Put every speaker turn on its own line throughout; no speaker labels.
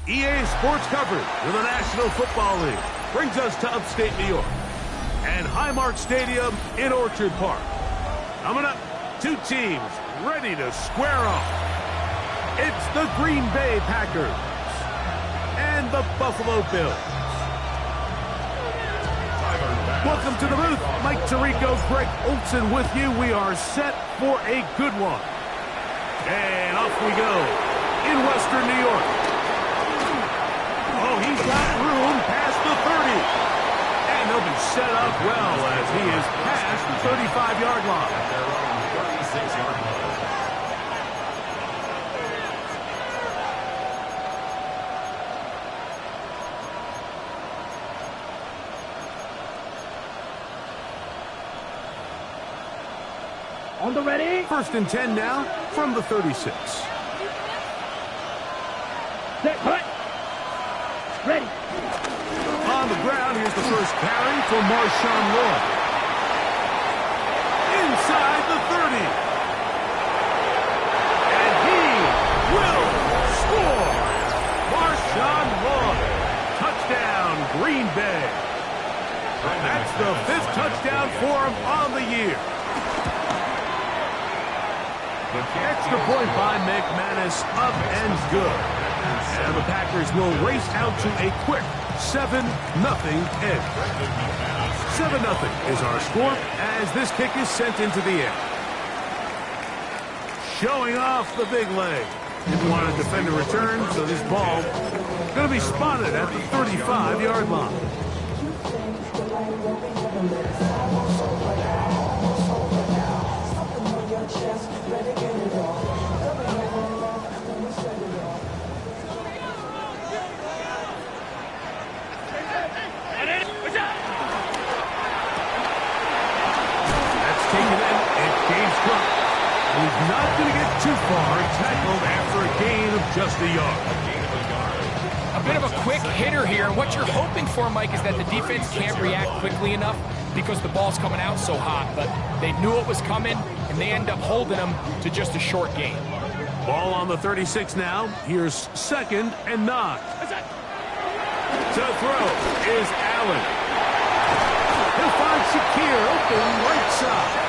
EA Sports coverage of the National Football League brings us to upstate New York and Highmark Stadium in Orchard Park. Coming up, two teams ready to square off. It's the Green Bay Packers and the Buffalo Bills. Welcome to the booth. Mike Tirico, Greg Olson with you. We are set for a good one. And off we go in Western New York. Oh, he's got room past the 30. And they'll be set up well as he is past the 35-yard line. At their own 36-yard line.
On the ready.
First and 10 now from the 36.
Set, put. Ready.
On the ground, here's the first carry for Marshawn Lloyd. Inside the 30. And he will score. Marshawn Lloyd. Touchdown, Green Bay. That's the 5th touchdown for him on the year. Extra point by McManus, up and good. And the Packers will race out to a quick 7-0 edge. 7-0 is our score as this kick is sent into the air. Showing off the big leg. Didn't want to defend a return, so this ball going to be spotted at the 35-yard line. He's not going to get too far, tackled after a gain of just a yard.
A bit of a quick hitter here. What you're hoping for, Mike, is that the defense can't react quickly enough because the ball's coming out so hot. But they knew it was coming, and they end up holding them to just a short gain.
Ball on the 36 now. Here's 2nd and 9. To throw is Allen. He'll find Shakir open right side.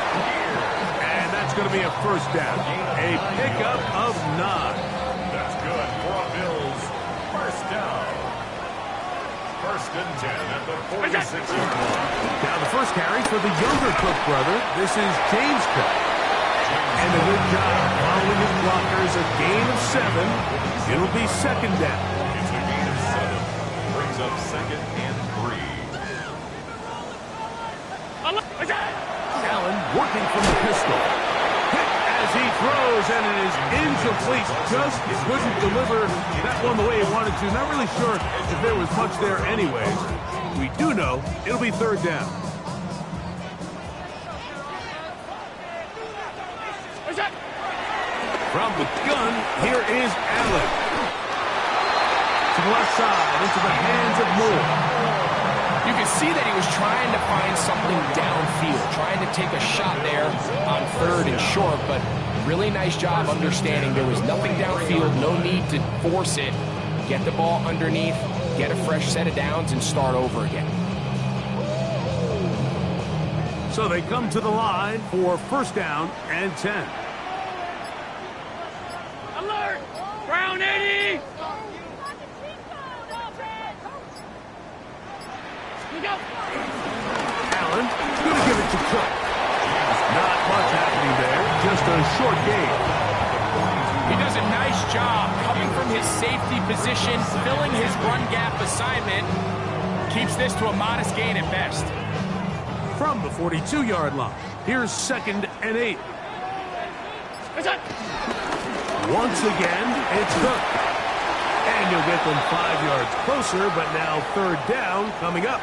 It's going to be a first down. A pickup of 9.
That's good for a Bills. First down. 1st and 10 at the 46-yard line.
Now the first carry for the younger Cook brother. This is James Cook. And a good job following his blockers. A gain of 7. It'll be 2nd down.
It's a gain of 7. Brings up 2nd and 3.
Allen working from the pistol. He throws, and it is incomplete. Just couldn't deliver that one the way he wanted to. Not really sure if there was much there anyways. We do know it'll be 3rd down. From the gun, here is Allen. To the left side, into the hands of Moore.
You can see that he was trying to find something downfield, trying to take a shot there on 3rd and short, but really nice job understanding there was nothing downfield, no need to force it. Get the ball underneath, get a fresh set of downs, and start over again.
So they come to the line for 1st down and 10.
Alert! Brown 80!
Allen going to give it to Cook. Not much happening there, just a short gain.
He does a nice job coming from his safety position, filling his run gap assignment. Keeps this to a modest gain at best.
From the 42-yard line, here's 2nd and 8. Once again, it's Cook. And you'll get them 5 yards closer, but now 3rd down coming up.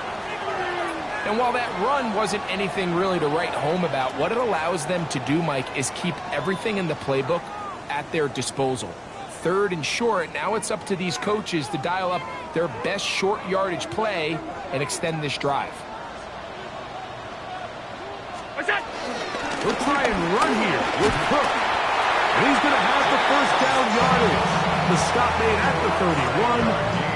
And while that run wasn't anything really to write home about, what it allows them to do, Mike, is keep everything in the playbook at their disposal. 3rd and short, now it's up to these coaches to dial up their best short yardage play and extend this drive.
We'll try and run here with Cook. And he's going to have the first down yardage. The stop made at the 31,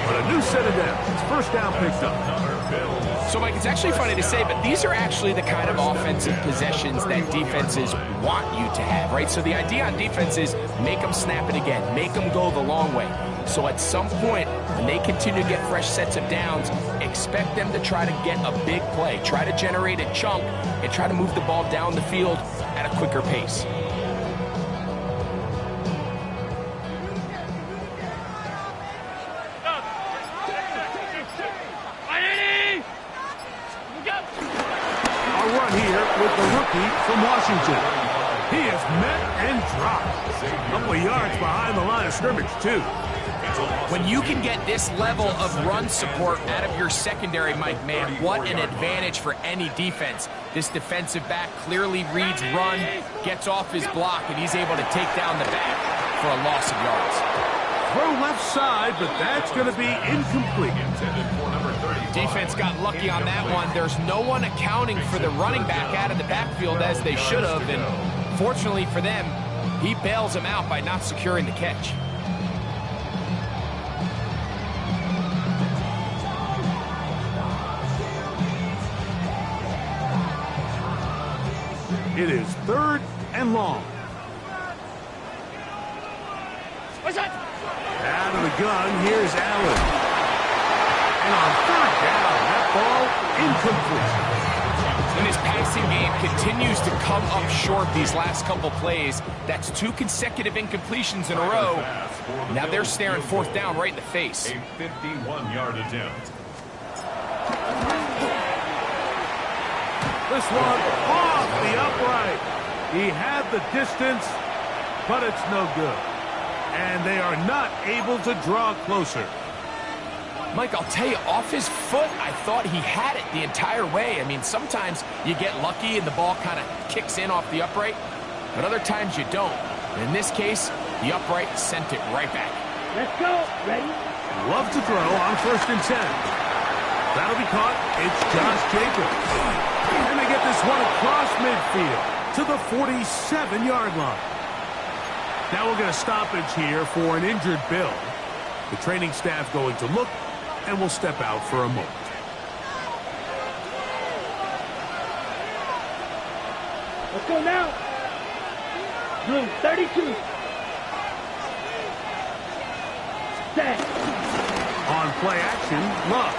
but a new set of downs. First down picked up.
So, Mike, it's actually funny to say, but these are actually the kind of offensive possessions that defenses want you to have, right? So the idea on defense is make them snap it again, make them go the long way. So at some point, when they continue to get fresh sets of downs, expect them to try to get a big play, try to generate a chunk, and try to move the ball down the field at a quicker pace.
With the rookie from Washington. He is met and dropped. A couple of yards behind the line of scrimmage, too.
When you can get this level of run support out of your secondary, Mike, man, what an advantage for any defense. This defensive back clearly reads run, gets off his block, and he's able to take down the back for a loss of yards.
Throw left side, but that's going to be incomplete.
Defense got lucky on that one. There's no one accounting for the running back out of the backfield as they should have, and fortunately for them, he bails him out by not securing the catch.
It is 3rd and long.
What's that?
Out of the gun, here's Allen. And on 3rd down, that ball incomplete.
And his passing game continues to come up short these last couple plays. That's 2 consecutive incompletions in a row. Now they're staring 4th down right in the face.
A 51-yard attempt.
This one off the upright. He had the distance, but it's no good. And they are not able to draw closer.
Mike, I'll tell you, off his foot, I thought he had it the entire way. I mean, sometimes you get lucky and the ball kind of kicks in off the upright, but other times you don't. And in this case, the upright sent it right back.
Let's go. Ready?
Love to throw on 1st and 10. That'll be caught. It's Josh Jacobs. And they get this one across midfield to the 47-yard line. Now we'll get a stoppage here for an injured Bill. The training staff going to look, and we'll step out for a moment.
Let's go now. Room 32. Set.
On play action, Love.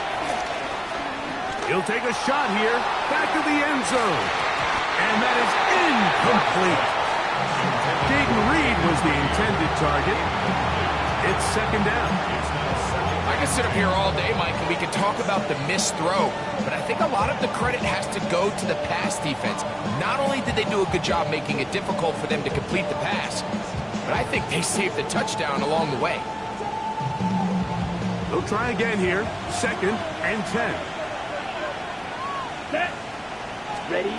He'll take a shot here, back of the end zone. And that is incomplete. Dayton Reed was the intended target. It's 2nd down.
I can sit up here all day, Mike, and we can talk about the missed throw, but I think a lot of the credit has to go to the pass defense. Not only did they do a good job making it difficult for them to complete the pass, but I think they saved the touchdown along the way.
They'll try again here. 2nd and 10.
Set. Ready?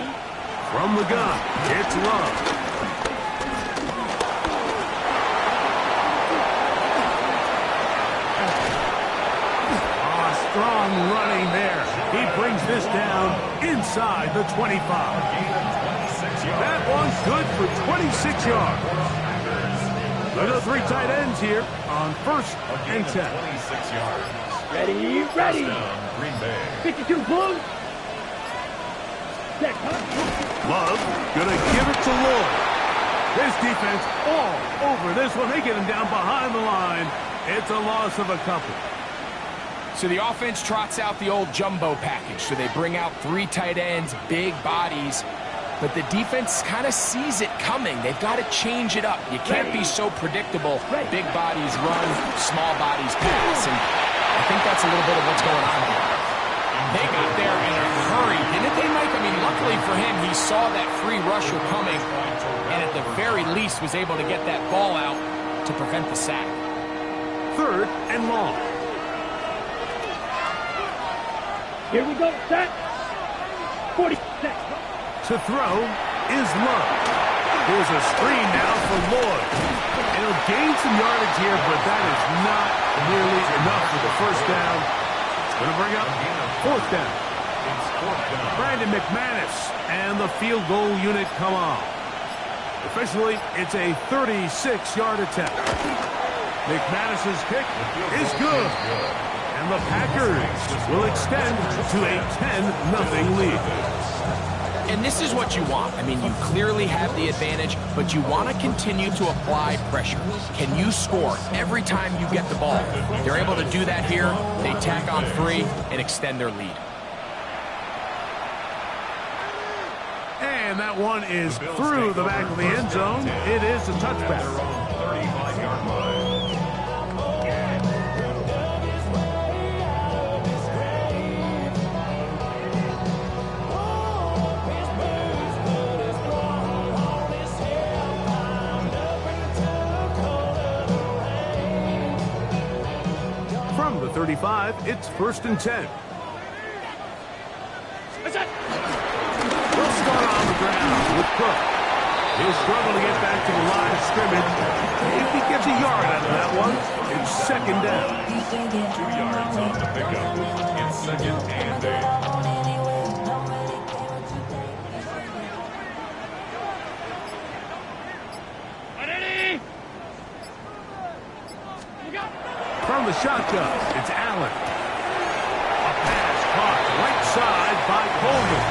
From the gun, it's Love. Strong running there. He brings this down inside the 25. That one's good for 26 yards. Look at the 3 tight ends here on 1st and 10.
26 yards.
Ready? Ready.
Green Bay.
52 Bulls. Set.
Love gonna give it to Lloyd. This defense all over this one. They get him down behind the line. It's a loss of a couple.
So the offense trots out the old jumbo package. So they bring out 3 tight ends, big bodies, but the defense kind of sees it coming. They've got to change it up. You can't be so predictable. Big bodies run, small bodies pass, and I think that's a little bit of what's going on here. They got there in a hurry, didn't they, Mike? I mean, luckily for him, he saw that free rusher coming, and at the very least was able to get that ball out to prevent the sack.
3rd and long.
Here we go. Set. 40. Set.
To throw is Love. Here's a screen now for Lloyd. And he'll gain some yardage here, but that is not nearly enough for the 1st down. It's going to bring up 4th down. Brandon McManus and the field goal unit come on. Officially, it's a 36-yard attempt. McManus's kick is good. And the Packers will extend to a 10-0 lead.
And this is what you want. I mean, you clearly have the advantage, but you want to continue to apply pressure. Can you score every time you get the ball? They're able to do that here. They tack on 3 and extend their lead.
And that one is through the back of the end zone. It is a touchback.
35-yard line.
From the 35, it's 1st and 10. They'll start on the ground with Cook. He'll struggle to get back to the line of scrimmage. If he gets a yard out of that one, it's 2nd down.
2 yards on the pickup. It's 2nd and 8.
From the shotgun, it's Allen. A pass caught right side by Coleman.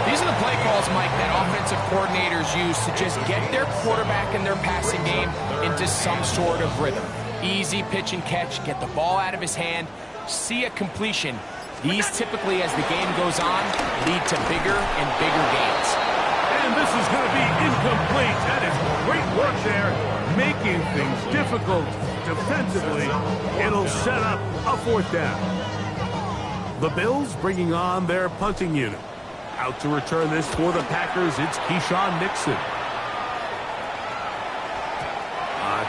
These are the play calls, Mike, that offensive coordinators use to just get their quarterback and their passing game into some sort of rhythm. Easy pitch and catch, get the ball out of his hand, see a completion. These typically, as the game goes on, lead to bigger and bigger gains.
And this is going to be incomplete. That is great work there, making things difficult defensively. It'll set up a 4th down. The Bills bringing on their punting unit. Out to return this for the Packers, it's Keyshawn Nixon.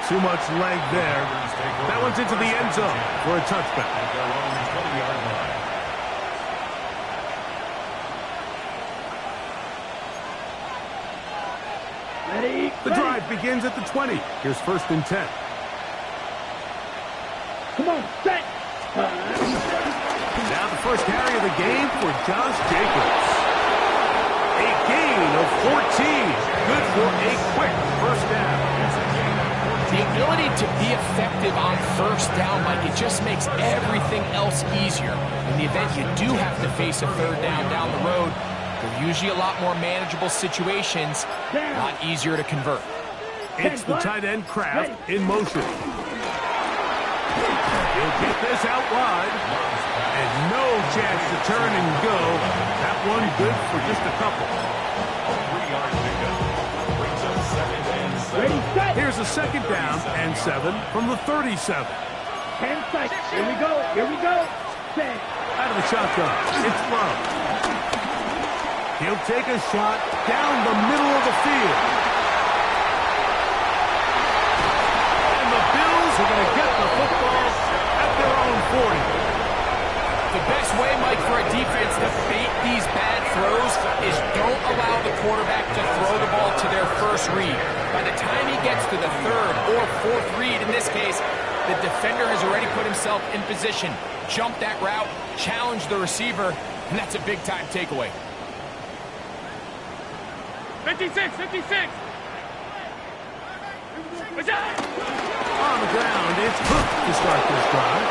Too much leg there. That one's into the end zone for a touchback.
Ready?
The drive begins at the 20. Here's 1st and 10.
Come on, set.
Now the first carry of the game for Josh Jacobs. A gain of 14. Good for a quick 1st down.
The ability to be effective on 1st down, Mike, it just makes everything else easier. In the event you do have to face a 3rd down the road, they're usually a lot more manageable situations, a lot easier to convert.
It's the tight end Kraft in motion. He'll get this out wide. And no chance to turn and go. That one good for just a couple.
3-yard pickup. Brings up 2nd and 7.
Ready, set.
Here's a 2nd down and 7 from the 37.
10 seconds. Here we go. Here we go. Set.
Out of the shotgun, it's Love. He'll take a shot down the middle of the field. And the Bills are going to get the football at their own 40.
The best way, Mike, for a defense to bait these bad throws is don't allow the quarterback to throw the ball to their 1st read. By the time he gets to the 3rd or 4th read, in this case, the defender has already put himself in position, jump that route, challenge the receiver, and that's a big-time takeaway.
56, 56.
On the ground, it's Cook to start this drive.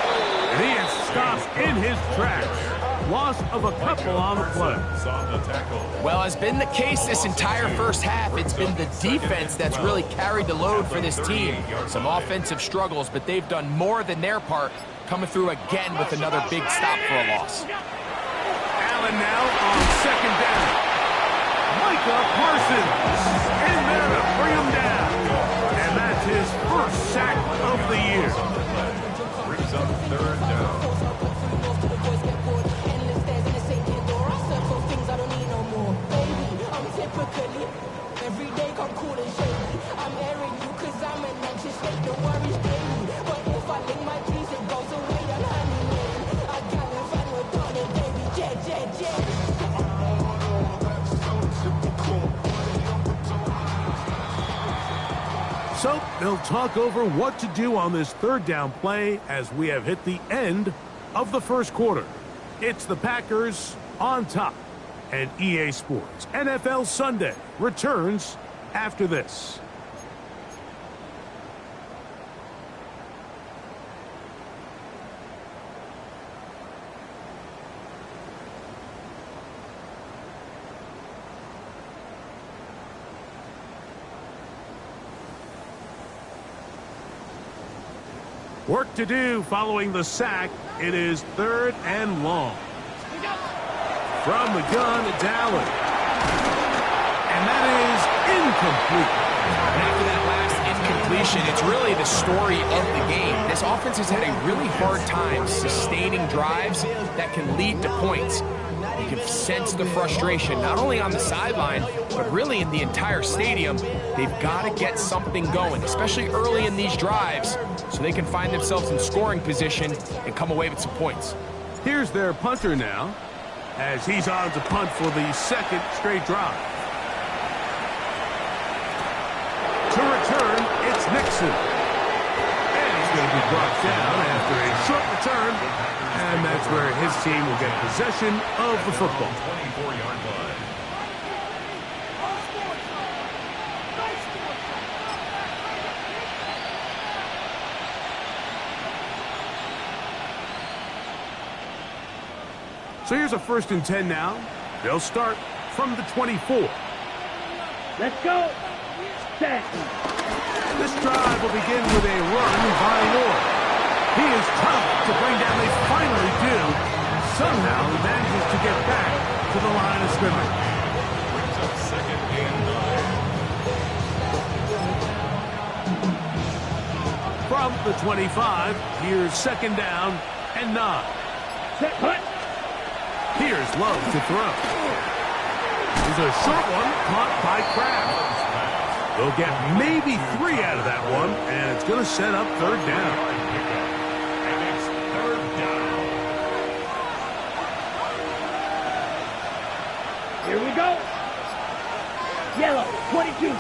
And he is stopped in his tracks. Loss of a couple on the play.
Well, as been the case this entire 1st half, it's been the defense that's really carried the load for this team. Some offensive struggles, but they've done more than their part, coming through again with another big stop for a loss.
Allen now on 2nd down. Micah Parsons in there to bring him down. And that's his 1st sack of the year.
Brings up 3rd down.
So they'll talk over what to do on this 3rd down play as we have hit the end of the 1st quarter. It's the Packers on top, and EA Sports NFL Sunday returns after this. Work to do following the sack. It is 3rd and long. From the gun, it's Allen. And that is incomplete.
And after that last incompletion, it's really the story of the game. This offense has had a really hard time sustaining drives that can lead to points. You can sense the frustration, not only on the sideline, but really in the entire stadium. They've got to get something going, especially early in these drives, so they can find themselves in scoring position and come away with some points.
Here's their punter now, as he's on to punt for the 2nd straight drive. To return, it's Nixon. And he's going to be brought down after a short return, and that's where his team will get possession of the football.
24-yard line.
So here's a 1st and 10 now. They'll start from the 24.
Let's go. Set.
This drive will begin with a run by Ward. He is tough to bring down. They finally do. Somehow he manages to get back to the line of scrimmage.
Brings up 2nd and 9.
From the 25, here's 2nd down and 9.
Set. Punt.
Here's Love to throw. Here's a short one caught by Kraft. They'll get maybe 3 out of that one, and it's going to set up 3rd down.
And it's 3rd down.
Here we go. Yellow, 22.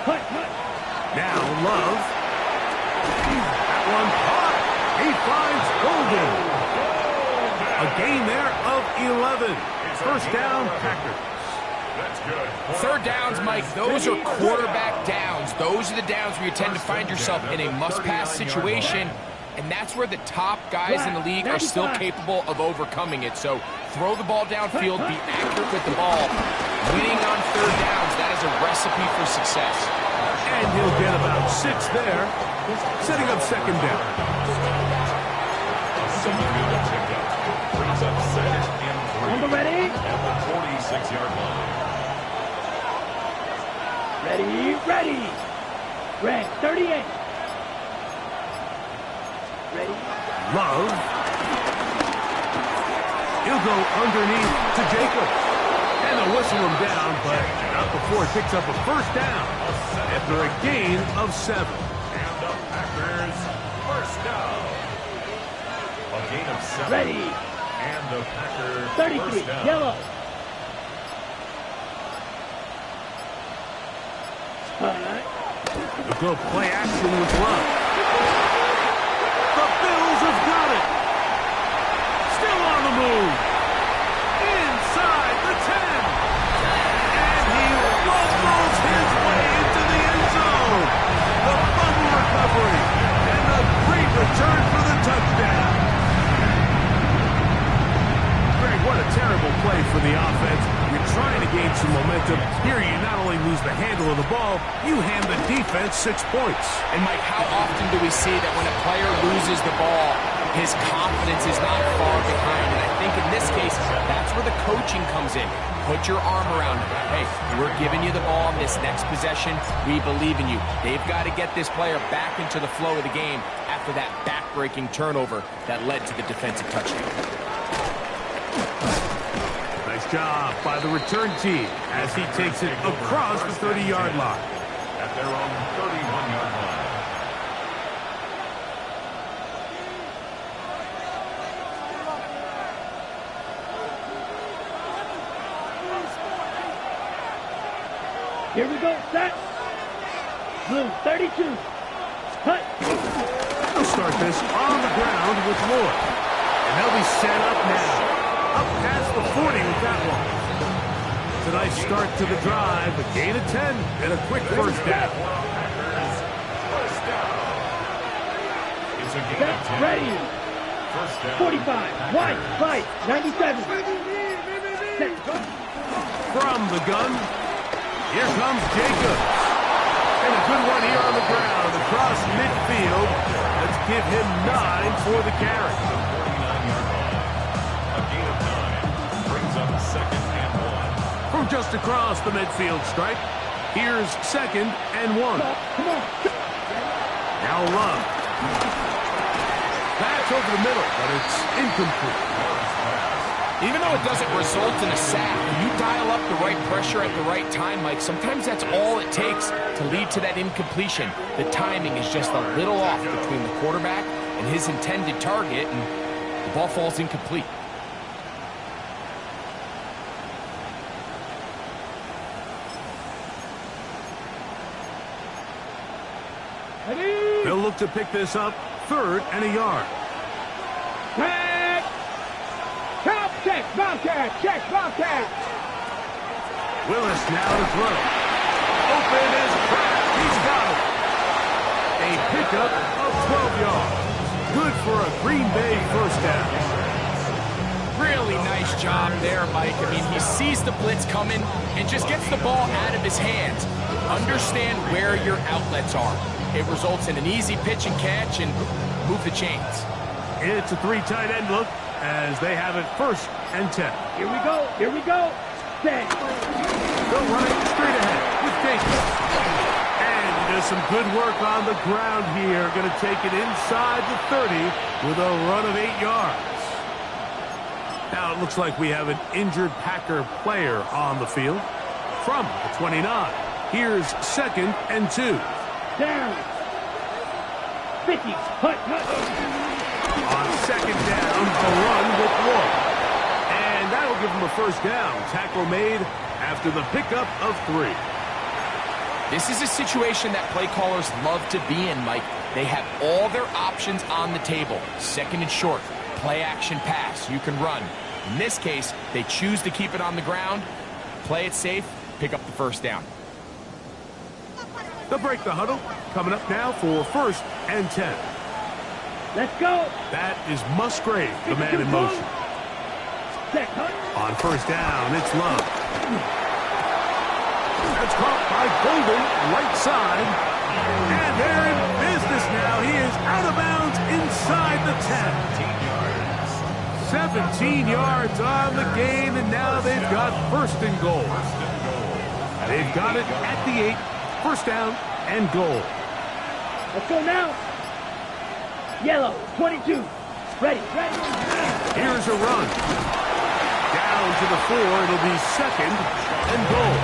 Punt, punt.
Now Love. That one caught. He finds Golden. A gain there of 11. 1st down, Packers.
That's good.
3rd downs, Mike, those are quarterback downs. Those are the downs where you tend to find yourself in a must-pass situation, and that's where the top guys in the league are still capable of overcoming it. So throw the ball downfield, be accurate with the ball. Winning on 3rd downs, that is a recipe for success.
And he'll get about 6 there, setting up 2nd down.
A 7-yard pickup. Brings up 2nd and 3.
On the ready.
At the 46-yard line.
Ready, ready. Red, 38. Ready.
Love. He'll go underneath to Jacobs. And they'll whistle him down, but not before it picks up a 1st down after a gain of 7.
And the Packers 1st down. A gain of 7.
Ready.
And the Packers
33,
1st down.
yellow.
They'll go play action with Love. The Bills have got it. Still on the move. Inside the 10. And he rumbles his way into the end zone. The fumble recovery. And the great return for the touchdown. Greg, what a terrible play for the offense. You're trying to gain some momentum. Here you not only lose the handle of the ball, you hand the defense 6 points.
And Mike, how often do we see that when a player loses the ball, his confidence is not far behind? And I think in this case, that's where the coaching comes in. Put your arm around him. Hey, we're giving you the ball in this next possession. We believe in you. They've got to get this player back into the flow of the game after that back-breaking turnover that led to the defensive touchdown.
Nice job by the return team as he takes it across the 30-yard line.
At their own 31-yard line.
Here we go, set. Blue, 32. Cut.
They'll start this on the ground with Lloyd. And they'll be set up now. Up nice start to the drive. A gain of 10 and a quick first down.
First down. It's a gain of 10.
Ready.
First down.
45. Wide. Right. 97. Set.
From the gun, here comes Jacobs. And a good one here on the ground across midfield. Let's give him 9 for the carry.
49-yard line. A gain of 9 brings up second and 1.
From just across the midfield stripe, here's second and 1.
Come on.
Now Love. That's over the middle, but it's incomplete.
Even though it doesn't result in a sack, when you dial up the right pressure at the right time, Mike, sometimes that's all it takes to lead to that incompletion. The timing is just a little off between the quarterback and his intended target, and the ball falls incomplete.
They'll look to pick this up, 3rd and a yard.
Check. Top check. Bobcat. Check. Bobcat.
Willis now to throw. Open is cracked. He's got it. A pickup of 12 yards. Good for a Green Bay first down.
Really nice job there, Mike. I mean, he sees the blitz coming and just gets the ball out of his hands. Understand where your outlets are. It results in an easy pitch and catch and move the chains.
It's a 3 tight end look as they have it 1st and 10.
Here we go. Here we go. Set.
They'll run it straight ahead with Jacobs. And he does some good work on the ground here. Going to take it inside the 30 with a run of 8 yards. Now it looks like we have an injured Packer player on the field. From the 29, here's 2nd and 2.
Down. 50. Hut.
On 2nd down, a run with 1. And that'll give him a first down. Tackle made after the pickup of 3.
This is a situation that play callers love to be in, Mike. They have all their options on the table. 2nd and short, play action pass, you can run. In this case, they choose to keep it on the ground, play it safe, pick up the first down.
They'll break the huddle. Coming up now for 1st and 10.
Let's go.
That is Musgrave, the man in motion.
Set. Hut.
On 1st down, it's Love. That's caught by Golden, right side. And they're in business now. He is out of bounds inside the 10. 17 yards on the gain, and now they've got 1st and goal. They've got it at the 8. 1st down and goal.
Let's go now. Yellow. 22. Ready.
Here's a run. Down to the 4. It'll be 2nd and goal.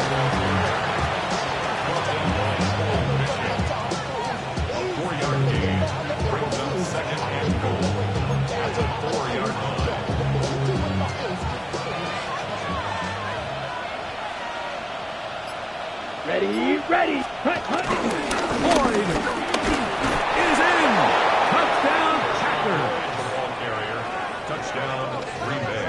A 4-yard gain brings up 2nd and goal. That's a 4-yard line.
Ready. Hut.
Floyd is in. Touchdown, Packers.
Ball carrier. Touchdown, Green Bay.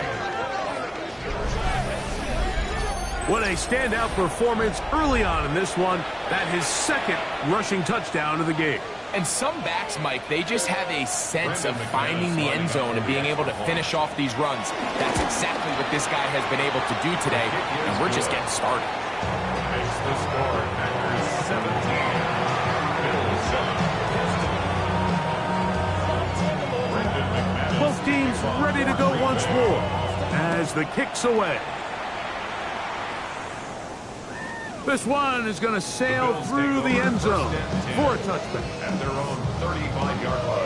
What a standout performance early on in this one. That his 2nd rushing touchdown of the game.
And some backs, Mike, they just have a sense of finding the end zone and being able to finish off these runs. That's exactly what this guy has been able to do today, and we're just getting started.
Makes the score. Packers 17. Bills 7.
Both teams ready to go once more as the kick's away. This one is going to sail through the end zone for a touchdown.
At their own 35-yard line.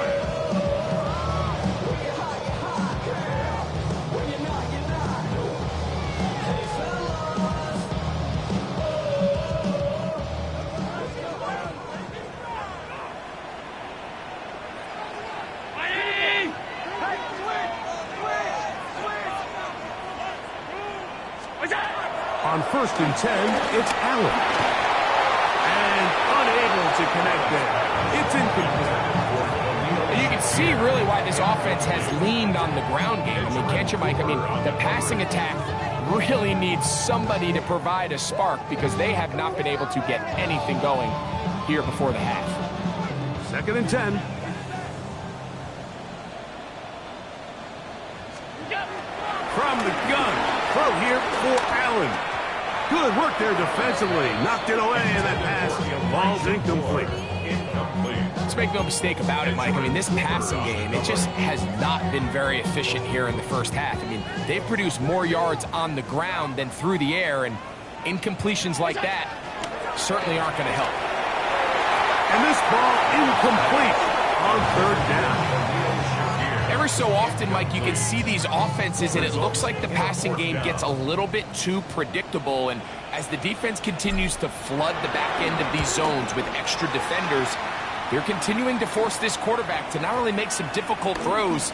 On 1st and 10, it's Allen. And unable to connect there. It's incomplete.
You can see really why this offense has leaned on the ground game. I mean, can't you, Mike? I mean, the passing attack really needs somebody to provide a spark because they have not been able to get anything going here before the half.
2nd and 10. From the gun. Throw here for Allen. Good work there defensively. Knocked it away, and that pass falls incomplete.
Let's make no mistake about it, Mike. I mean, this passing game, it just has not been very efficient here in the first half. I mean, they've produced more yards on the ground than through the air, and incompletions like that certainly aren't going to help.
And this ball incomplete on 3rd down.
Every so often, Mike, you can see these offenses, and it looks like the passing game gets a little bit too predictable. And as the defense continues to flood the back end of these zones with extra defenders, they're continuing to force this quarterback to not only make some difficult throws,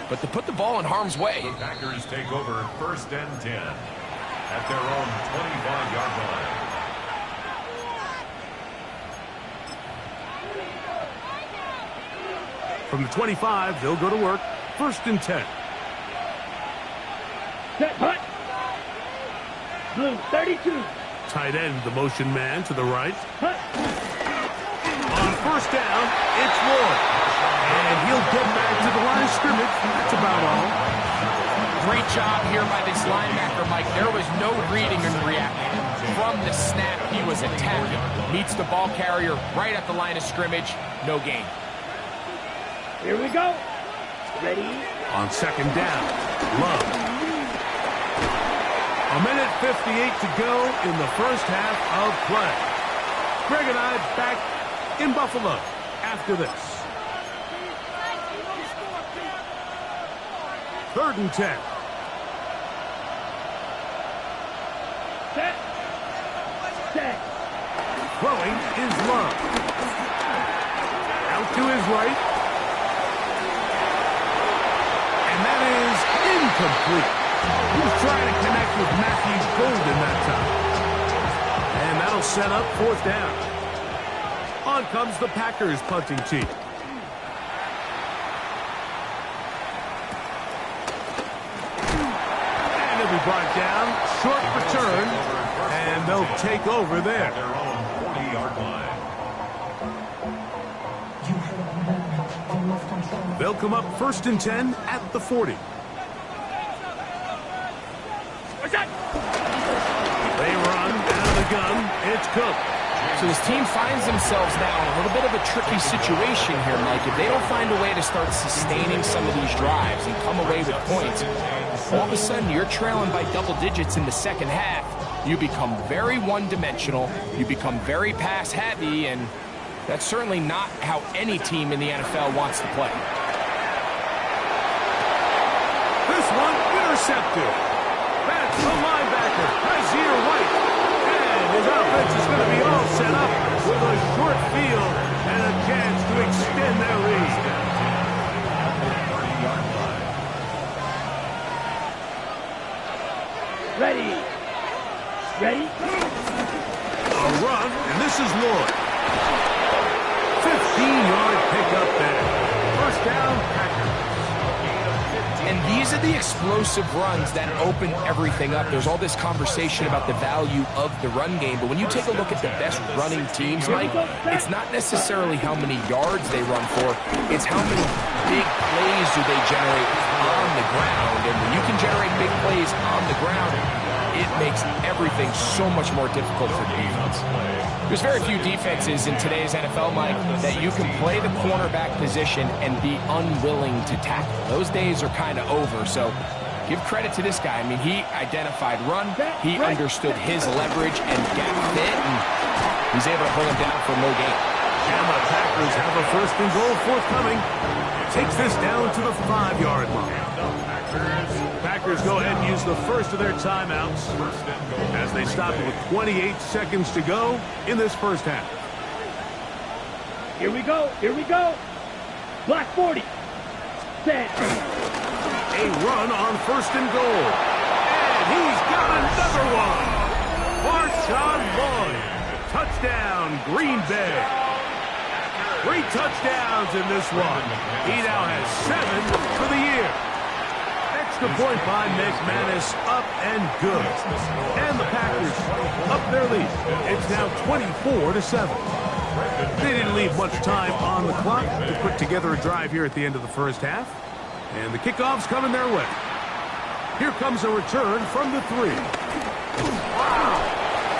but to put the ball in harm's way.
The Packers take over 1st and 10 at their own 25-yard line.
From the 25, they'll go to work. 1st and 10.
Set, hut. Blue, 32.
Tight end, the motion man to the right.
Hut.
On 1st down, it's Ward. And he'll get back to the line of scrimmage. That's about all.
Great job here by this linebacker, Mike. There was no reading and reacting. From the snap, he was attacking. Meets the ball carrier right at the line of scrimmage. No gain.
Here we go. Ready?
On 2nd down, Love. 1:58 to go in the first half of play. Greg and I back in Buffalo after this. 3rd and 10.
Set. Set.
Throwing is Love. Out to his right. And that is incomplete. He was trying to connect with Matthew Golden that time. And that'll set up 4th down. On comes the Packers punting team. And he'll be brought down. Short return. And they'll take over there.
Their own 40-yard line.
They'll come up 1st and 10 at the 40.
What's that?
They run out of the gun. It's Cook.
So this team finds themselves now in a little bit of a tricky situation here, Mike. If they don't find a way to start sustaining some of these drives and come away with points, all of a sudden you're trailing by double digits in the second half. You become very one-dimensional. You become very pass-heavy, and that's certainly not how any team in the NFL wants to play.
This one intercepted. That's the linebacker, Kaiser White. And his offense is going to be all set up with a short field and a chance to extend their lead.
Ready. Ready?
A run, and this is Lloyd. 15-yard pickup there. 1st down, Packers.
And these are the explosive runs that open everything up. There's all this conversation about the value of the run game, but when you take a look at the best running teams, Mike, it's not necessarily how many yards they run for, it's how many big plays do they generate on the ground. And when you can generate big plays on the ground, it makes everything so much more difficult for the defense. There's very few defenses in today's NFL, Mike, that you can play the cornerback position and be unwilling to tackle. Those days are kind of over, so give credit to this guy. I mean, he identified run, he understood his leverage and gap fit, and he's able to hold him down for no gain.
And the Packers have a 1st and goal forthcoming. Takes this down to the 5-yard line. Packers go ahead and use the first of their timeouts as they stop it with 28 seconds to go in this first half.
Here we go. Here we go. Black 40. Set.
A run on 1st and goal. And he's got another one. Marshawn Lloyd. Touchdown, Green Bay. 3 touchdowns in this one. He now has 7 for the year. Extra point by McManus, up and good. And the Packers up their lead. It's now 24-7. They didn't leave much time on the clock to put together a drive here at the end of the first half. And the kickoff's coming their way. Here comes a return from the 3.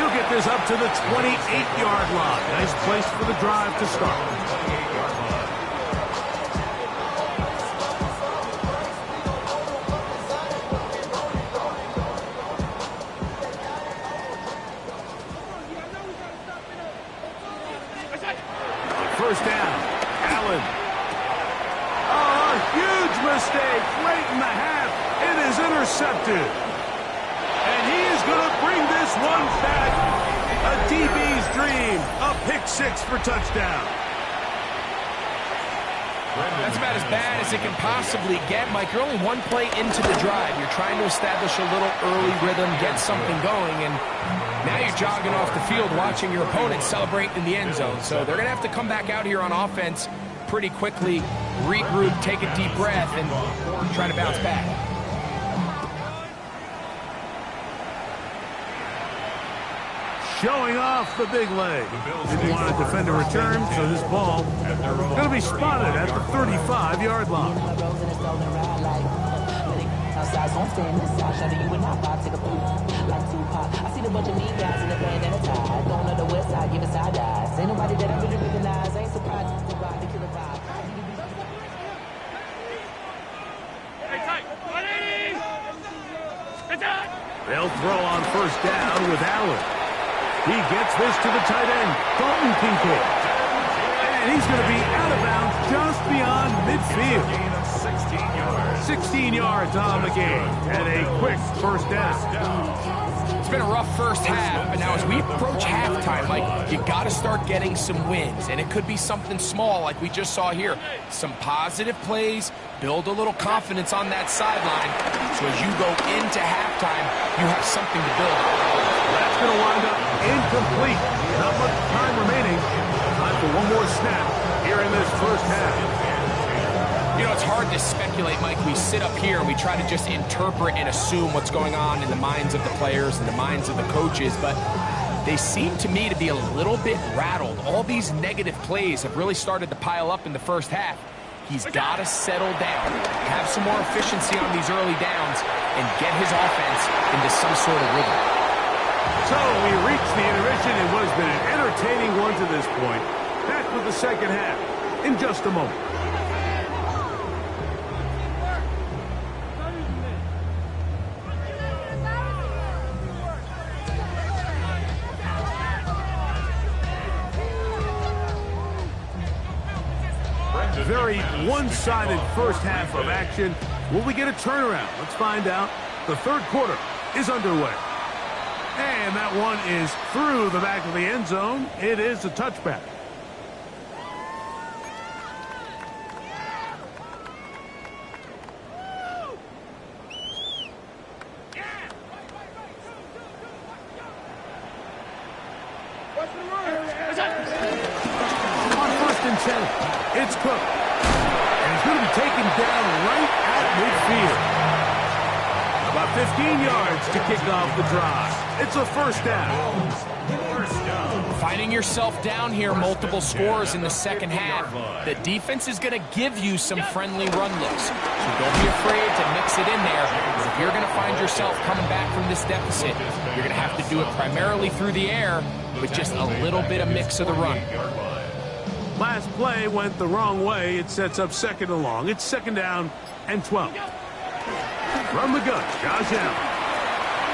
He'll get this up to the 28-yard line. Nice place for the drive to start. First down, Allen. Oh, a huge mistake late in the half. It is intercepted. And he is going to bring this one back. A DB's dream. A pick 6 for touchdown.
That's about as bad as it can possibly get, Mike. You're only one play into the drive. You're trying to establish a little early rhythm, get something going, and now you're jogging off the field watching your opponent celebrate in the end zone. So they're going to have to come back out here on offense pretty quickly, regroup, take a deep breath, and try to bounce back.
Showing off the big leg. Didn't want to defend a return, so this ball going to be spotted at the 35-yard line.
Outside, so I'm staying inside. Shout you and I take a poop like Tupac. I see the bunch of mean guys in the band and a tie. Don't know the west side, giving side eyes. Ain't nobody that I really recognize. Ain't surprised to ride the killer vibe.
Hey, tight. 180. Good time.
They'll throw on first down with Allen. He gets this to the tight end, Dalton Kincaid. And he's going to be out of bounds just beyond midfield. 16 yards on the game, and a quick first down.
It's been a rough first half, but now as we approach halftime, Mike, you got to start getting some wins, and it could be something small like we just saw here. Some positive plays, build a little confidence on that sideline, so as you go into halftime, you have something to build on.
That's going to wind up incomplete. Not much time remaining. Time for one more snap here in this first half.
You know, it's hard to speculate, Mike. We sit up here and we try to just interpret and assume what's going on in the minds of the players and the minds of the coaches, but they seem to me to be a little bit rattled. All these negative plays have really started to pile up in the first half. He's got to settle down, have some more efficiency on these early downs, and get his offense into some sort of rhythm.
So we reach the intermission in what has been an entertaining one to this point. Back with the second half in just a moment. Very one-sided first half of action. Will we get a turnaround? Let's find out. The third quarter is underway. And that one is through the back of the end zone. It is a touchback. On 1st and 10, it's Cook. And he's going to be taken down right at midfield. About 15 yards to kick off the drive. It's a first down.
Finding yourself down here, multiple scores in the second half. The defense is going to give you some friendly run looks. So don't be afraid to mix it in there. If you're going to find yourself coming back from this deficit, you're going to have to do it primarily through the air with just a little bit of mix of the run.
Last play went the wrong way. It sets up second and long. It's second down and 12. From the gun, Josh Allen.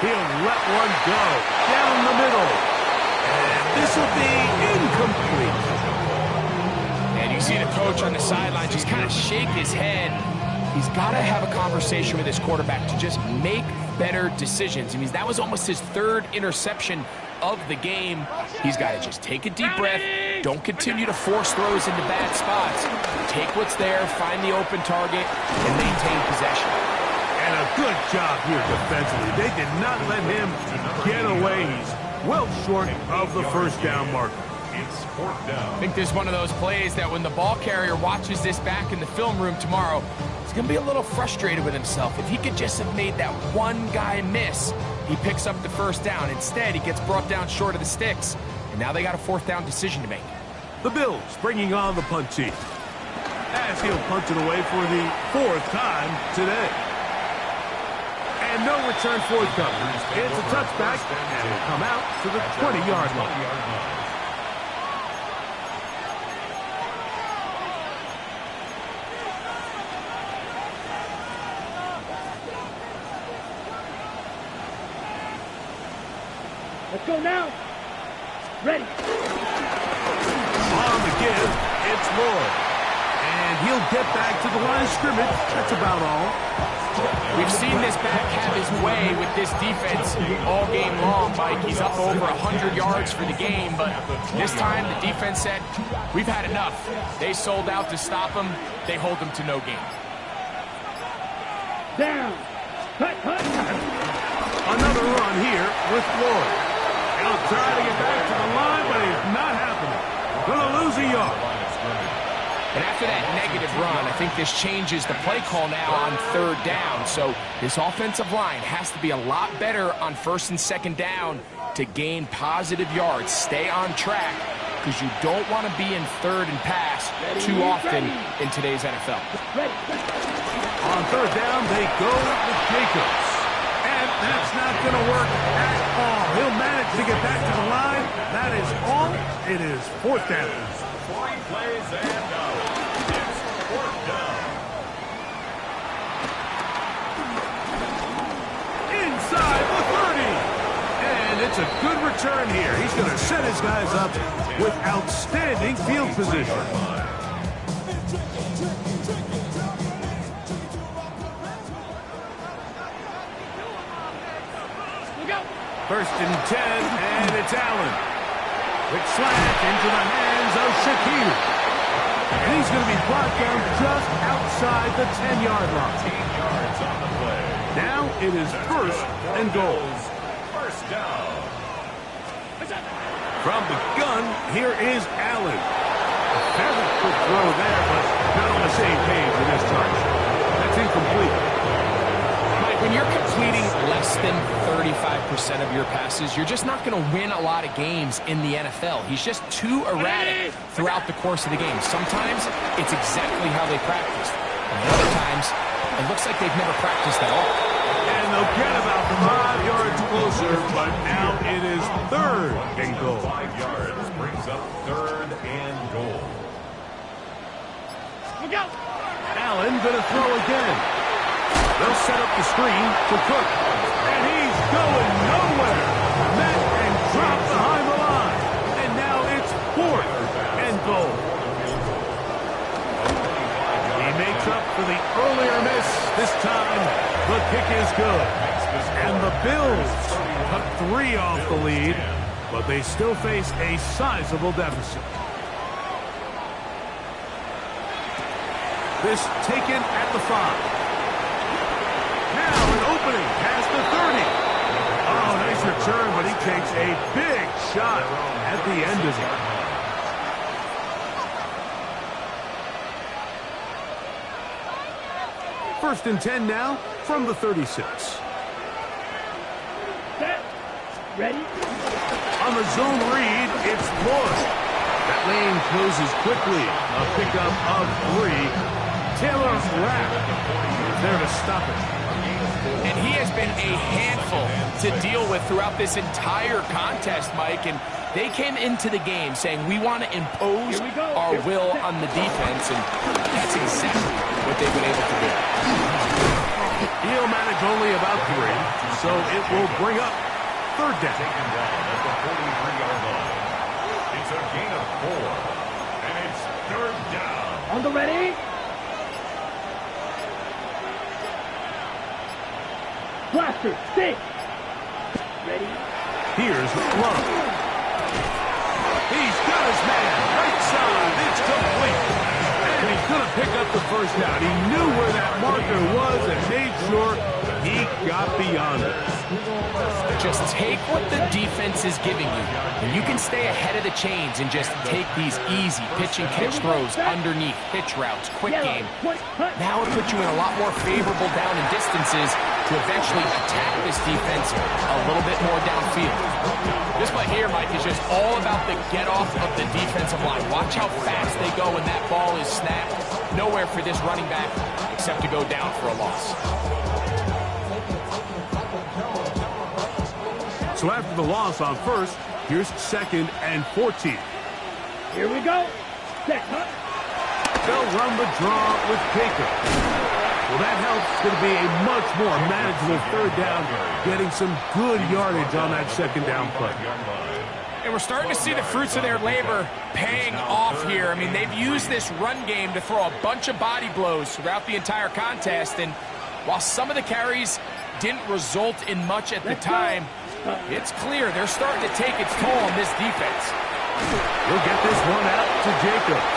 He'll let one go down the middle. And this will be incomplete.
And you see the coach on the sideline just kind of shake his head. He's got to have a conversation with his quarterback to just make better decisions. I mean, that was almost his third interception of the game. He's got to just take a deep breath. Don't continue to force throws into bad spots. Take what's there, find the open target, and maintain possession.
And a good job here defensively. They did not let him get away. He's well short of the first down marker.
I think there's one of those plays that when the ball carrier watches this back in the film room tomorrow, he's going to be a little frustrated with himself. If he could just have made that one guy miss, he picks up the first down. Instead, he gets brought down short of the sticks, and now they got a fourth down decision to make.
The Bills bringing on the punt team, as he'll punt it away for the fourth time today. And no return forthcoming. It's a touchback, and will come out to the 20-yard line.
Let's go now. Ready.
On the give, it's Lloyd. And he'll get back to the line of scrimmage. That's about all.
We've seen this back have his way with this defense all game long, Mike. He's up over 100 yards for the game, but this time the defense said, we've had enough. They sold out to stop him. They hold him to no gain.
Down. Cut, cut.
Another run here with Lloyd. He'll try to get back to the line, but it's not happening. Gonna lose a yard.
And after that negative run, I think this changes the play call now on third down. So this offensive line has to be a lot better on first and second down to gain positive yards. Stay on track, because you don't want to be in third and pass too often in today's NFL.
On third down, they go with Jacobs. And that's not going to work at all. He'll manage to get back to the line. That is all. It is fourth down.
3 plays and out. It's fourth down.
Inside the 30. And it's a good return here. He's going to set his guys up with outstanding field position. First and 10, and it's Allen. Quick slant into the hands of Shakir. And he's going to be brought down just outside the 10-yard line.
10 yards on the play.
Now it is first and goal.
First down.
From the gun, here is Allen. A fairly quick throw there, but not on the same page with this charge. That's incomplete.
Mike, when you're completing less than 35% of your passes, you're just not going to win a lot of games in the NFL. He's just too erratic throughout the course of the game. Sometimes it's exactly how they practiced. And other times, it looks like they've never practiced at all.
And they'll get about 5 yards closer, but now it is third and goal.
5 yards brings up third and goal.
Look out.
Allen going to throw again. They'll set up the screen for Cook. And he's going nowhere. Met and dropped behind the line. And now it's fourth and goal. He makes up for the earlier miss. This time, the kick is good. And the Bills cut 3 off the lead, but they still face a sizable deficit. This taken at the 5. Now an opening past the 30. Oh, nice return, but he takes a big shot at the end of it. First and 10 now from the 36.
Set. Ready.
On the zone read, it's Lloyd. That lane closes quickly. A pickup of 3. Taylor Rapp is there to stop it.
And he has been a handful to deal with throughout this entire contest, Mike. And they came into the game saying, we want to impose our will on the defense. And that's exactly what they've been able to do.
He'll manage only about 3, so it will bring up third down.
Taken down at the 43-yard line. It's a gain of 4, and it's third down.
On the ready. Blaster, stick. Ready.
Here's Love. He's got his man. Right side. It's complete. And he's going to pick up the first down. He knew where that marker was and made sure he got beyond it.
Just take what the defense is giving you, and you can stay ahead of the chains and just take these easy pitch and catch throws underneath, hitch routes, quick game. Now it puts you in a lot more favorable down and distances to eventually attack this defense a little bit more downfield. This play here, Mike, is just all about the get off of the defensive line. Watch how fast they go when that ball is snapped. Nowhere for this running back except to go down for a loss.
So after the loss on first, here's 2nd and 14.
Here we go. Set, huh?
They'll run the draw with Jacobs. Well, that helps. It's going to be a much more manageable 3rd down, getting some good yardage on that 2nd down play.
And we're starting to see the fruits of their labor paying off here. I mean, they've used this run game to throw a bunch of body blows throughout the entire contest. And while some of the carries didn't result in much at the time, it's clear they're starting to take its toll on this defense.
We'll get this one out to Jacobs.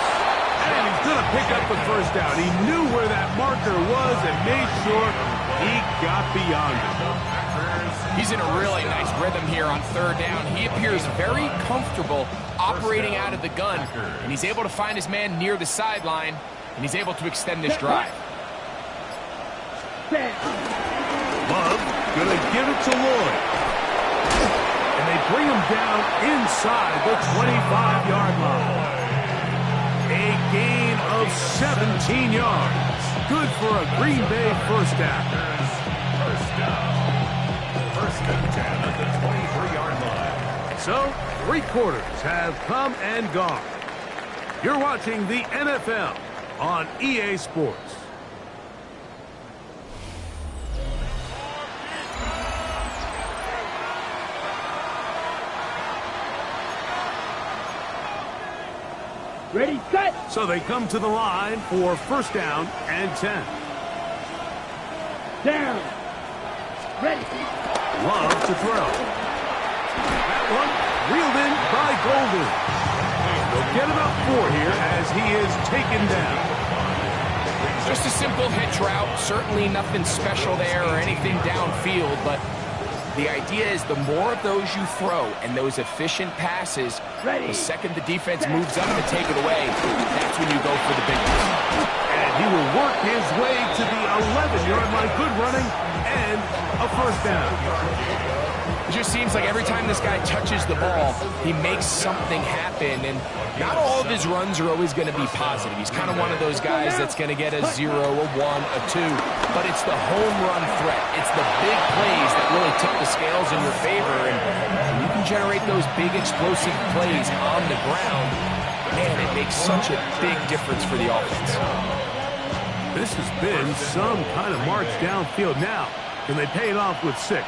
And he's going to pick up the 1st down. He knew where that marker was and made sure he got beyond it.
He's in a really nice rhythm here on 3rd down. He appears very comfortable operating out of the gun, and he's able to find his man near the sideline, and he's able to extend this drive.
Love going to give it to Lloyd. And they bring him down inside the 25-yard line. A gain of 17 yards. Good for a Green Bay 1st down.
1st and 10 at the 23-yard line.
So, 3 quarters have come and gone. You're watching the NFL on EA Sports.
Ready, set.
So they come to the line for 1st down and 10.
Down. Ready.
Love to throw. That one reeled in by Golden. They'll get about 4 here as he is taken down.
Just a simple hitch route. Certainly nothing special there or anything downfield, but the idea is the more of those you throw and those efficient passes, the second the defense moves up to take it away, that's when you go for the big one.
And he will work his way to the 11-yard line. Good running and a 1st down.
It just seems like every time this guy touches the ball, he makes something happen, and not all of his runs are always going to be positive. He's kind of one of those guys that's going to get a 0, a 1, a 2, but it's the home run threat. It's the big plays that really tip the scales in your favor, and when you can generate those big explosive plays on the ground, man, it makes such a big difference for the offense.
This has been some kind of march downfield. Now, can they pay it off with 6?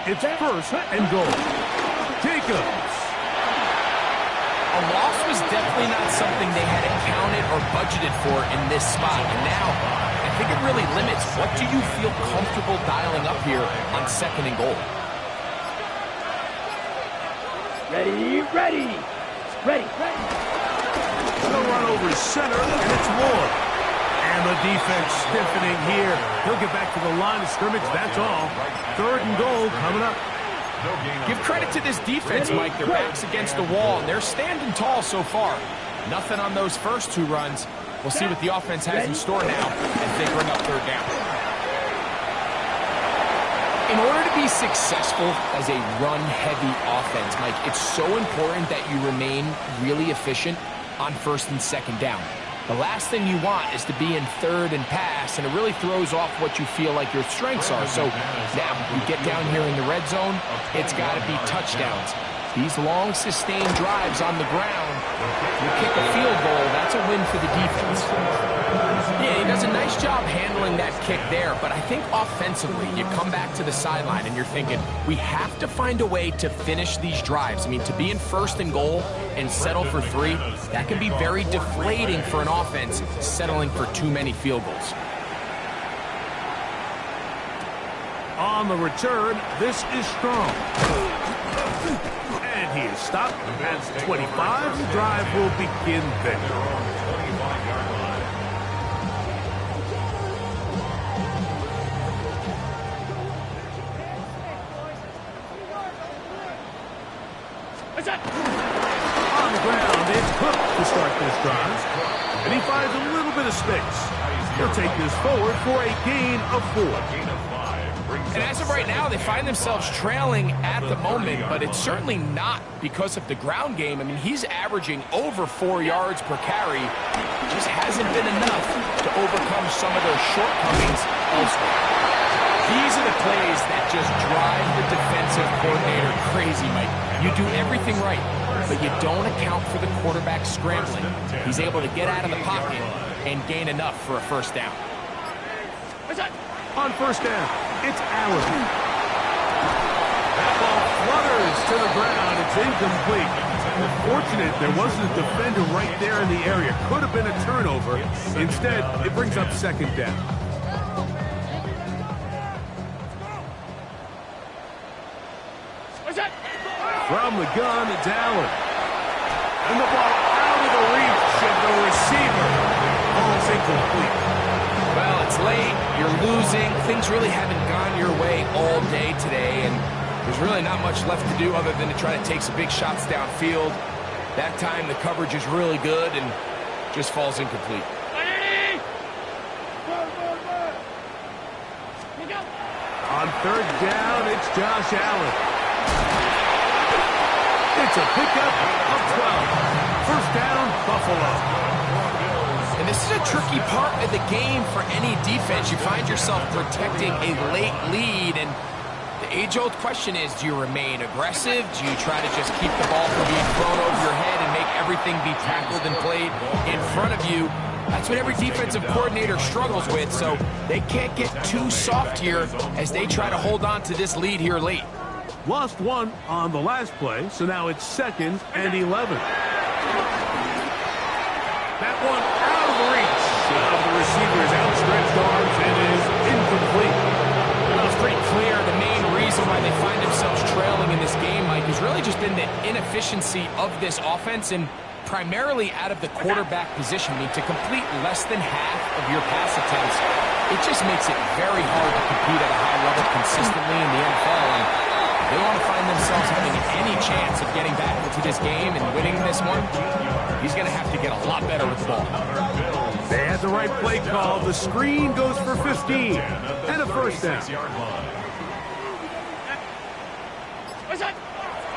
It's 1st and goal. Jacobs.
A loss was definitely not something they had accounted or budgeted for in this spot. And now, I think it really limits what do you feel comfortable dialing up here on 2nd and goal.
Ready, ready. Ready, ready.
They'll run over center, and it's Lloyd. And the defense stiffening here. He'll get back to the line of scrimmage, that's all. 3rd and goal coming up.
Give credit to this defense, Mike. Their back's against the wall, and they're standing tall so far. Nothing on those first 2 runs. We'll see what the offense has in store now as they bring up 3rd down. In order to be successful as a run-heavy offense, Mike, it's so important that you remain really efficient on 1st and 2nd down. The last thing you want is to be in 3rd and pass, and it really throws off what you feel like your strengths are. So now you get down here in the red zone, it's got to be touchdowns. These long, sustained drives on the ground, you kick a field goal, that's a win for the defense. Yeah, he does a nice job handling that kick there, but I think offensively, you come back to the sideline and you're thinking, we have to find a way to finish these drives. I mean, to be in 1st and goal and settle for 3, that can be very deflating for an offense settling for too many field goals.
On the return, this is Strong. And he is stopped at 25. The drive will begin there. On the ground, it's Cook to start this drive. And he finds a little bit of space. He'll take this forward for a gain of 4.
And as of right now, they find themselves trailing at the moment, but it's certainly not because of the ground game. I mean, he's averaging over 4 yards per carry. It just hasn't been enough to overcome some of their shortcomings elsewhere. These are the plays that just drive the defensive coordinator crazy, Mike. You do everything right, but you don't account for the quarterback scrambling. He's able to get out of the pocket and gain enough for a first down.
On first down, it's Allen. That ball flutters to the ground. It's incomplete. Fortunate there wasn't a defender right there in the area. Could have been a turnover. Instead, it brings up second down. From the gun, it's Allen. And the ball out of the reach of the receiver. Ball's incomplete.
Well, it's late. You're losing. Things really haven't gone your way all day today, and there's really not much left to do other than to try to take some big shots downfield. That time, the coverage is really good and just falls incomplete.
On third down, it's Josh Allen. It's a pickup of 12. First down, Buffalo.
And this is a tricky part of the game for any defense. You find yourself protecting a late lead, and the age-old question is, do you remain aggressive? Do you try to just keep the ball from being thrown over your head and make everything be tackled and played in front of you? That's what every defensive coordinator struggles with, so they can't get too soft here as they try to hold on to this lead here late.
Lost one on the last play, so now it's 2nd and 11. That one out of the reach of the receiver's outstretched arms and is incomplete.
Well, it's pretty clear the main reason why they find themselves trailing in this game, Mike, has really just been the inefficiency of this offense and primarily out of the quarterback position. I mean, to complete less than half of your pass attempts, it just makes it very hard to compete at a high level consistently in the NFL. And they want to find themselves having any chance of getting back into this game and winning this one. He's going to have to get a lot better with the ball.
They had the right play call. The screen goes for 15 and a first down.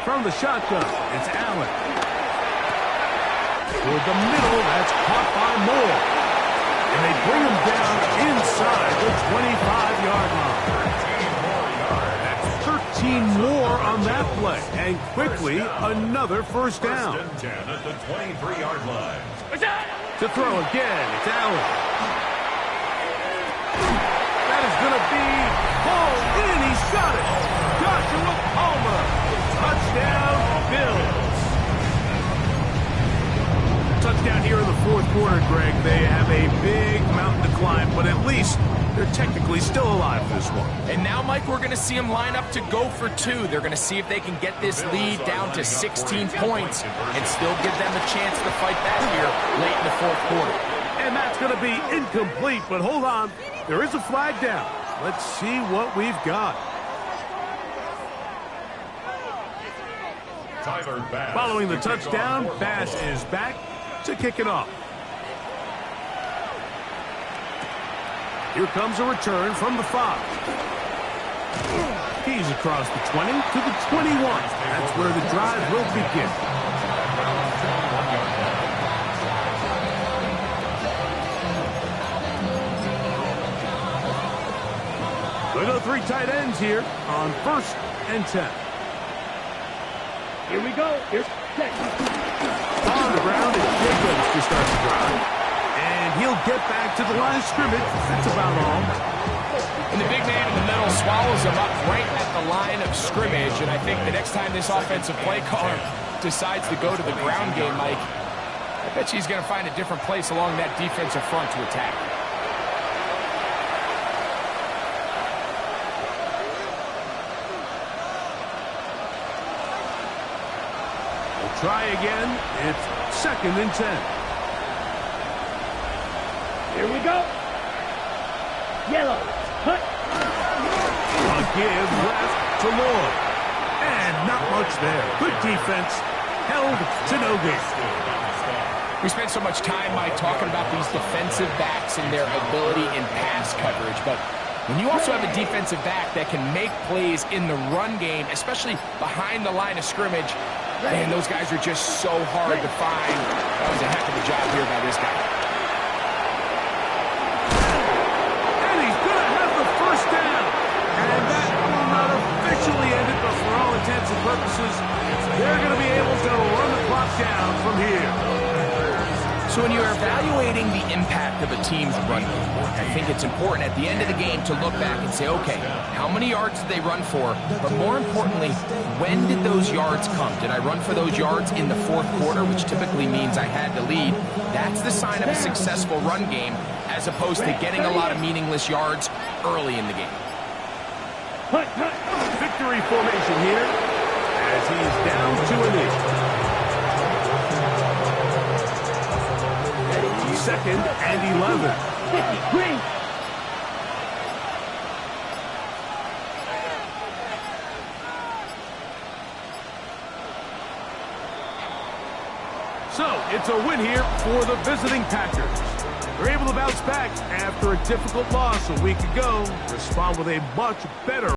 From the shotgun, it's Allen. Toward the middle, that's caught by Moore. And they bring him down inside the 25-yard line. 13 more on that play, and quickly another first down.
First and 10 at the 23-yard line.
To throw again, it's Allen. That is going to be pulled in. He's got it. Joshua Palmer. Touchdown, Bills. Touchdown here in the fourth quarter, Greg. They have a big mountain to climb, but at least they're technically still alive this one.
And now, Mike, we're going to see them line up to go for 2. They're going to see if they can get this lead down to 16 points and still give them a chance to fight back here late in the fourth quarter.
And that's going to be incomplete, but hold on. There is a flag down. Let's see what we've got. Following the touchdown, Bass is back to kick it off. Here comes a return from the 5. He's across the 20 to the 21. That's where the drive will begin. There go 3 tight ends here on 1st and 10.
Here we go. Here's check.
On the ground, it's Jacobs to start the drive. And he'll get back to the line of scrimmage. That's about all.
And the big man in the middle swallows him up right at the line of scrimmage. And I think the next time this offensive play caller decides to go to the ground game, Mike, I bet you he's going to find a different place along that defensive front to attack.
Try again. It's 2nd and 10.
Here we go. Yellow. Cut.
A give left to Lloyd. And not much there. Good defense, held to no gain.
We spent so much time, Mike, talking about these defensive backs and their ability in pass coverage, but when you also have a defensive back that can make plays in the run game, especially behind the line of scrimmage, man, those guys are just so hard to find. That was a heck of a job here by this guy.
And he's going to have the first down. And that will not officially end it, but for all intents and purposes, they're going to be able to run the clock down from here.
So when you're evaluating the impact of a team's run game, I think it's important at the end of the game to look back and say, okay, how many yards did they run for? But more importantly, when did those yards come? Did I run for those yards in the fourth quarter, which typically means I had to lead? That's the sign of a successful run game, as opposed to getting a lot of meaningless yards early in the game.
Victory formation here as he is down to a knee. Second and 11.
Green.
So, it's a win here for the visiting Packers. They're able to bounce back after a difficult loss a week ago, respond with a much better